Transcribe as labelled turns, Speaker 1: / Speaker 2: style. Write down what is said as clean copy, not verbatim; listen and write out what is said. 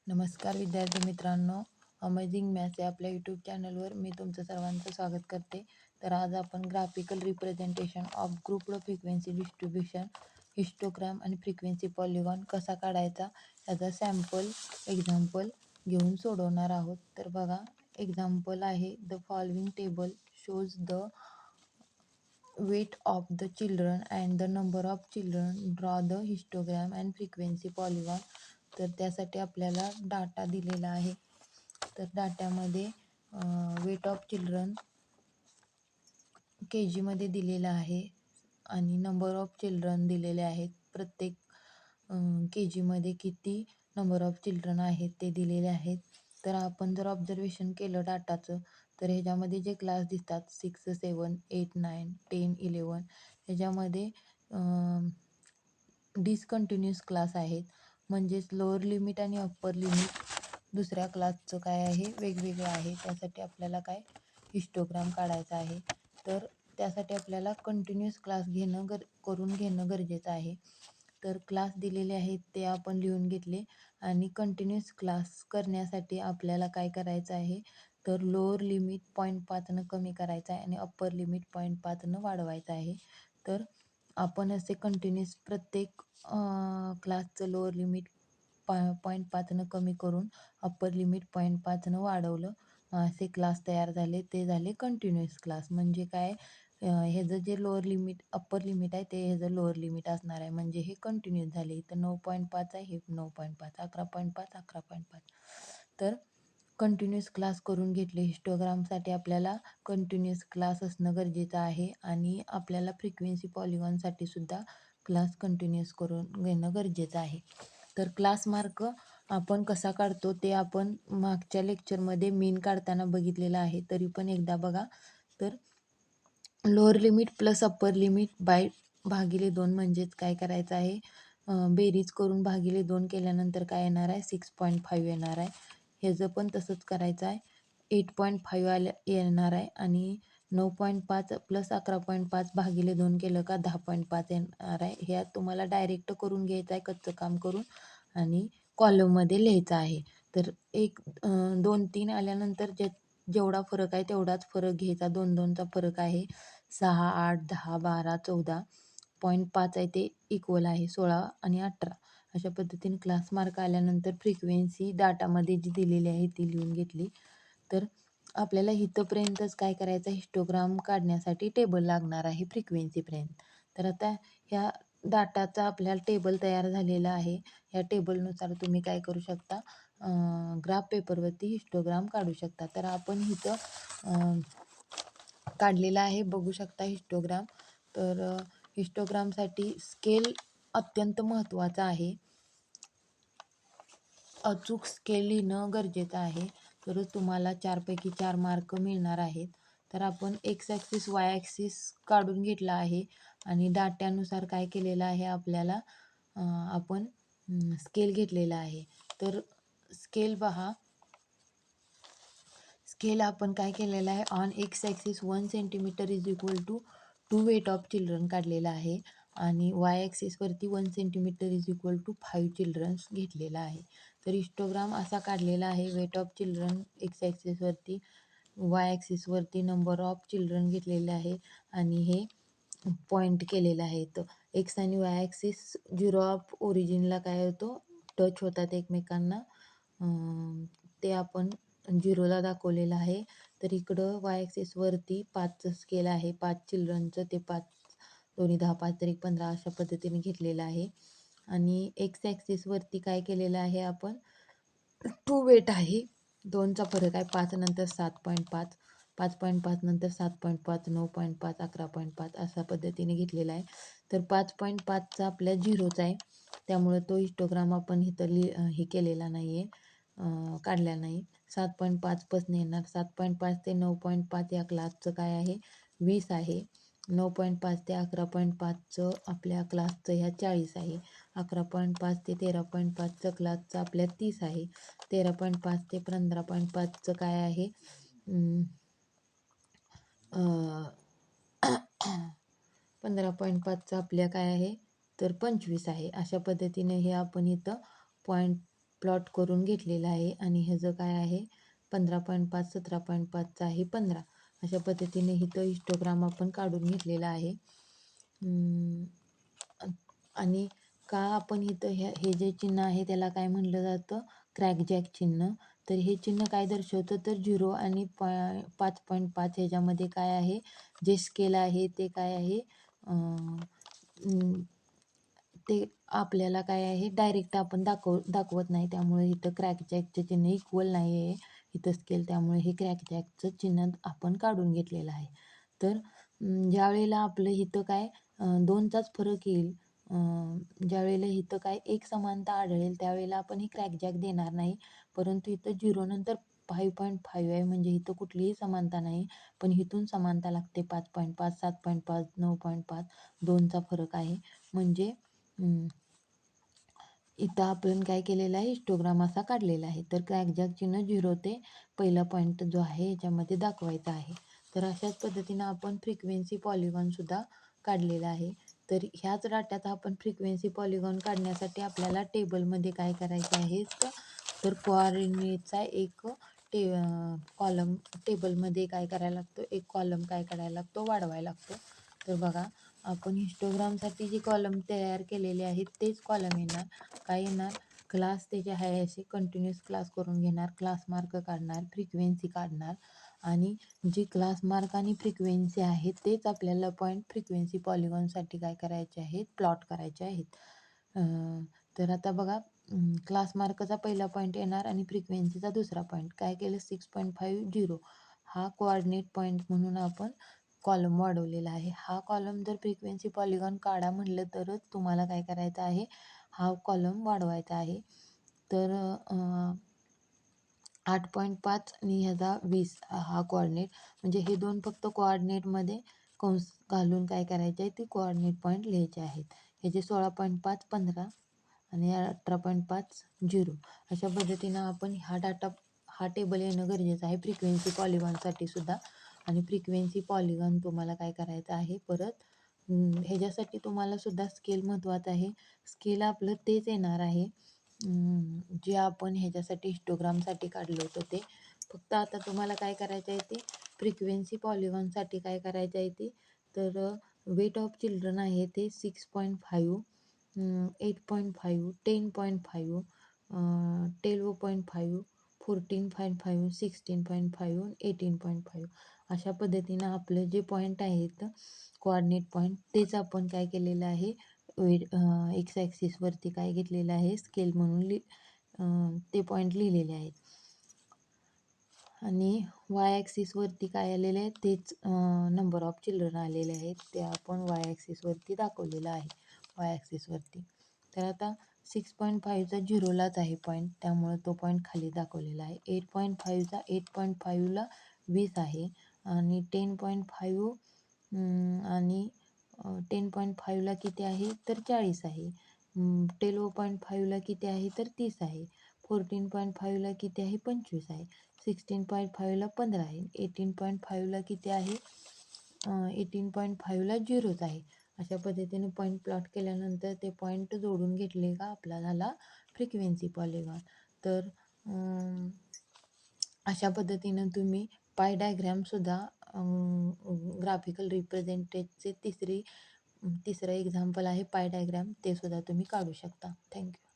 Speaker 1: नमस्कार विद्यार्थी मित्रांनो, अमेझिंग मॅथ्स या आपल्या यूट्यूब चॅनलवर मी तुमचं सर्वांचं स्वागत करते. तर आज आपण graphical representation of grouped frequency distribution, histogram आणि फ्रिक्वेन्सी पॉलिगॉन कसा काढायचा याचा सॅम्पल एक्झाम्पल घेऊन सोडवणार आहोत. तर बघा, एक्झाम्पल आहे the following table shows the weight of the children and the number of children. Draw the histogram and frequency polygon. तर त्यासाठी आपल्याला डाटा दिलेला आहे. तर डाट्यामध्ये वेट ऑफ चिल्ड्रन के मध्ये दिलेला आहे आणि नंबर ऑफ चिल्ड्रन दिलेले आहेत. प्रत्येक के मध्ये किती नंबर ऑफ चिल्ड्रन आहेत ते दिलेले आहेत. तर आपण जर ऑब्झर्वेशन केलं डाटाचं, तर ह्याच्यामध्ये जे क्लास दिसतात 6, 7, 8, 9, 10, 11 ह्याच्यामध्ये डिसकंटिन्युअस क्लास आहेत. म्हणजेच लोअर लिमिट आणि अप्पर लिमिट दुसऱ्या क्लासचं काय आहे वेगवेगळं आहे. त्यासाठी आपल्याला काय हिस्टोग्राम काढायचा आहे. तर त्यासाठी आपल्याला कंटिन्युअस क्लास करून घेणं गरजेचं आहे. तर क्लास दिलेले आहेत ते आपण लिहून घेतले आणि कंटिन्युअस क्लास करण्यासाठी आपल्याला काय करायचं आहे, तर लोअर लिमिट 0.5 कमी करायचं आहे आणि अप्पर लिमिट 0.5 वाढवायचं आहे. तर आपण असे कंटिन्युअस प्रत्येक क्लासचं लोअर लिमिट 0.5 कमी करून अप्पर लिमिट 0.5 वाढवलं. असे क्लास तयार झाले. ते झाले कंटिन्युअस क्लास. म्हणजे काय, ह्याचं जे लोअर लिमिट अप्पर लिमिट आहे ते ह्याचं लोअर लिमिट असणार आहे. म्हणजे हे कंटिन्युअस झाले. इथं 9.5 आहे, हे 9.5, 11.5, 11.5. तर कंटिन्युअस क्लास करून घेतले. हिस्टोग्रामसाठी आपल्याला कंटिन्युअस क्लास असणं गरजेचं आहे आणि आपल्याला फ्रिक्वेन्सी पॉलिगॉनसाठी सुद्धा क्लास कंटिन्युअस करून घेणं गरजेचं आहे. तर क्लास मार्क आपण कसा काढतो ते आपण मागच्या लेक्चरमध्ये मीन काढताना बघितलेलं आहे. तरी पण एकदा बघा. तर lower limit plus upper limit भागिले 2 म्हणजेच काय करायचं आहे, बेरीज करून भागिले 2 केल्यानंतर काय येणार आहे, 6.5 येणार आहे. ह्याचं पण तसंच करायचं आहे. 8.5 येणार आहे आणि 9.5 प्लस 11.5 भागिले 2 केलं का 10.5 येणार आहे. ह्या तुम्हाला डायरेक्ट करून घ्यायचं आहे कच्चं काम करून आणि कॉलममध्ये लिहायचं आहे. तर 1, 2, 3 आल्यानंतर जेवढा फरक आहे तेवढाच फरक घ्यायचा. 2, 2चा फरक आहे. 6, 8, 10, 12, 14.5 आहे ते इक्वल आहे 16 आणि 18. अशा पद्धतीने क्लास मार्क आल्यानंतर फ्रिक्वेन्सी डाटामध्ये जी दिलेली आहे ती लिहून घेतली. तर आपल्याला इथंपर्यंतच काय करायचं, हिस्टोग्राम काढण्यासाठी टेबल लागणार आहे फ्रिक्वेन्सीपर्यंत. तर आता ह्या डाटाचा आपल्याला टेबल तयार झालेला आहे. ह्या टेबलनुसार तुम्ही काय करू शकता, ग्राफ पेपरवरती हिस्टोग्राम काढू शकता. तर आपण इथं काढलेला आहे, बघू शकता हिस्टोग्राम. तर हिस्टोग्रामसाठी स्केल अत्यंत महत्त्वाचा आहे. अचूक स्केल लिहिणं गरजेचं आहे. तरच तुम्हाला 4 पैकी 4 मार्क मिळणार आहेत. तर आपण एक्स ॲक्सिस वाय ॲक्सिस काढून घेतला आहे आणि डाट्यानुसार काय केलेलं आहे आपल्याला, आपण स्केल घेतलेला आहे. तर स्केल पहा, स्केल आपण काय केलेलं आहे, on x axis 1 centimetre is equal to 2 weight of children काढलेला आहे आणि वाय ॲक्सिसवरती 1 centimetre is equal to 5 childrens घेतलेला आहे. तर हिस्टोग्राम असा काढलेला आहे. वेट ऑफ चिल्ड्रन एक्स ॲक्सिसवरती, वाय ॲक्सिसवरती नंबर ऑफ चिल्ड्रन घेतलेले आहे आणि हे पॉईंट केलेलं आहे. तर एक्स आणि वाय ॲक्सिस 0 ऑफ ओरिजिनला काय होतो, टच होतात एकमेकांना. ते आपण 0ला दाखवलेलं आहे. तर इकडं वाय ॲक्सिसवरती 5चं स्केल आहे. 5 चिल्ड्रनचं, ते 5 दोन्ही 10, 5 तरी 15 अशा पद्धतीने घेतलेलं आहे. आणि एक्स ॲक्सिसवरती काय केलेलं आहे आपण, 2 वेट आहे. 2चा फरक आहे. 5 नंतर 7.5, 5.5 नंतर 7.5, 9.5, 11.5 अशा पद्धतीने घेतलेला आहे. तर 5.5चा आपल्या 0चा आहे. त्यामुळे तो हिस्टोग्राम आपण इथं हे केलेला नाही आहे, काढला नाही. 7.5 पासून येणार. 7.5 ते 9.5 या क्लासचं काय आहे, 20 आहे. 9.5 ते 11.5चं आपल्या क्लासचं ह्या 40 आहे. 11.5 ते 13.5चं क्लासचं आपल्या 30 आहे. 13.5 ते 15.5चं काय आहे, 15.5चं आपल्या काय आहे, तर 25 आहे. अशा पद्धतीने हे आपण इथं पॉईंट प्लॉट करून घेतलेला आहे आणि ह्याचं काय आहे 15.5 17.5चं आहे 15. अशा पद्धतीने इथं हिस्टोग्राम आपण काढून घेतलेला आहे. आणि का आपण इथं हे जे चिन्ह आहे त्याला काय म्हटलं जातं क्रॅकजॅक चिन्ह. तर हे चिन्ह काय दर्शवतं तर 0 आणि 5.5 ह्याच्यामध्ये काय आहे जे स्केल आहे ते काय आहे ते आपल्याला काय आहे डायरेक्ट आपण दाखवत नाही, त्यामुळे इथं क्रॅकजॅकचं चिन्ह इक्वल नाही आहे इथं स्केल, त्यामुळे हे क्रॅकजॅकचं चिन्ह आपण काढून घेतलेलं आहे. तर ज्यावेळेला आपलं इथं काय 2चाच फरक येईल, ज्यावेळेला इथं काय एक समानता आढळेल त्यावेळेला आपण ही क्रॅकजॅक देणार नाही. परंतु इथं 0 नंतर 5.5 आहे म्हणजे इथं कुठलीही समानता नाही, पण इथून समानता लागते 5.5 7.5 9.5 2चा फरक आहे. म्हणजे इथं आपण काय केलेलं आहे हिस्टोग्राम असा काढलेला आहे. तर क्रॅकजॅक चिन्ह 0 ते पहिला पॉईंट जो आहे याच्यामध्ये दाखवायचा आहे. तर अशाच पद्धतीनं आपण फ्रिक्वेन्सी पॉलिगॉनसुद्धा काढलेला आहे. तर ह्याच डाट्याचा आपण फ्रिक्वेन्सी पॉलिगॉन काढण्यासाठी आपल्याला टेबलमध्ये काय करायचं आहे तर कोऑर्डिनेटचा एक कॉलम टेबलमध्ये काय करायला लागतो एक कॉलम काय करायला लागतो वाढवायला लागतो. तर बघा आपण हिस्टोग्रामसाठी जे कॉलम तयार केलेले आहेत तेच कॉलम येणार. काय येणार क्लास त्याचे आहे असे कंटिन्युअस क्लास करून घेणार, क्लास मार्क काढणार, फ्रिक्वेन्सी काढणार आणि जी क्लास मार्क आणि फ्रिक्वेन्सी आहे तेच आपल्याला पॉईंट फ्रिक्वेन्सी पॉलिगॉनसाठी काय करायचे आहेत प्लॉट करायचे आहेत. तर आता बघा क्लास मार्कचा पहिला पॉईंट येणार आणि फ्रिक्वेन्सीचा दुसरा पॉईंट काय केलं 6.50 हा कोऑर्डिनेट पॉईंट म्हणून आपण कॉलम वाढवलेला आहे. हा कॉलम जर फ्रिक्वेन्सी पॉलिगॉन काढा म्हटलं तरच तुम्हाला काय करायचं आहे हा कॉलम वाढवायचा आहे. तर 8.5 आणि ह्याचा 20 हा कोऑर्डिनेट म्हणजे हे दोन फक्त कोऑर्डिनेटमध्ये कंस घालून काय करायचे आहे ते कोऑर्डिनेट पॉईंट लिहायचे आहेत. ह्याचे 16.5 15 आणि 18.5 0 अशा पद्धतीनं आपण हा टेबल येणं गरजेचं आहे फ्रिक्वेन्सी पॉलिगॉनसाठी सुद्धा. आणि फ्रिक्वेन्सी पॉलिगॉन तुम्हाला काय करायचं आहे परत ह्याच्यासाठी तुम्हाला सुद्धा स्केल महत्त्वाचं आहे. स्केल आपलं तेच येणार आहे जे आपण ह्याच्यासाठी हिस्टोग्रामसाठी काढलं होतं ते. फक्त आता तुम्हाला काय करायचं आहे ते फ्रिक्वेन्सी पॉलिगॉनसाठी काय करायचं आहे ते तर वेट ऑफ चिल्ड्रन आहे ते 6.5 8.5 10.5 12.5 14.5 16.5 18.5 अशा पद्धतीनं आपलं जे पॉईंट आहेत कोऑर्डिनेट पॉईंट तेच आपण काय केलेलं आहे एक्स ॲक्सिसवरती काय घेतलेलं आहे स्केल म्हणून ते पॉईंट लिहिलेले आहेत. आणि वाय ॲक्सिसवरती काय आलेले आहे तेच नंबर ऑफ चिल्ड्रन आलेले आहेत ते आपण वाय ॲक्सिसवरती दाखवलेलं आहे वाय ॲक्सिसवरती. तर आता 6.5चा 0लाच आहे पॉईंट त्यामुळे तो पॉईंट खाली दाखवलेला आहे. 8.5चा 8.5ला 20 आहे आणि 10.5 आणि 10.5ला किती आहे तर 40 आहे. 12.5ला किती आहे तर 30 आहे. 14.5ला किती आहे 25 आहे. 16.5ला 15 आहे. 18.5ला किती आहे 18.5ला 0च आहे. अशा पद्धतीने पॉईंट प्लॉट केल्यानंतर ते पॉईंट जोडून घेतले का आपला झाला फ्रिक्वेन्सी पॉलिगॉन. तर अशा पद्धतीनं तुम्ही पाय डायग्रॅमसुद्धा ग्राफिकल रिप्रेझेंटेशनचे तिसरं एक्झाम्पल आहे पाय डायग्रॅम ते सुद्धा तुम्ही काढू शकता. थँक्यू.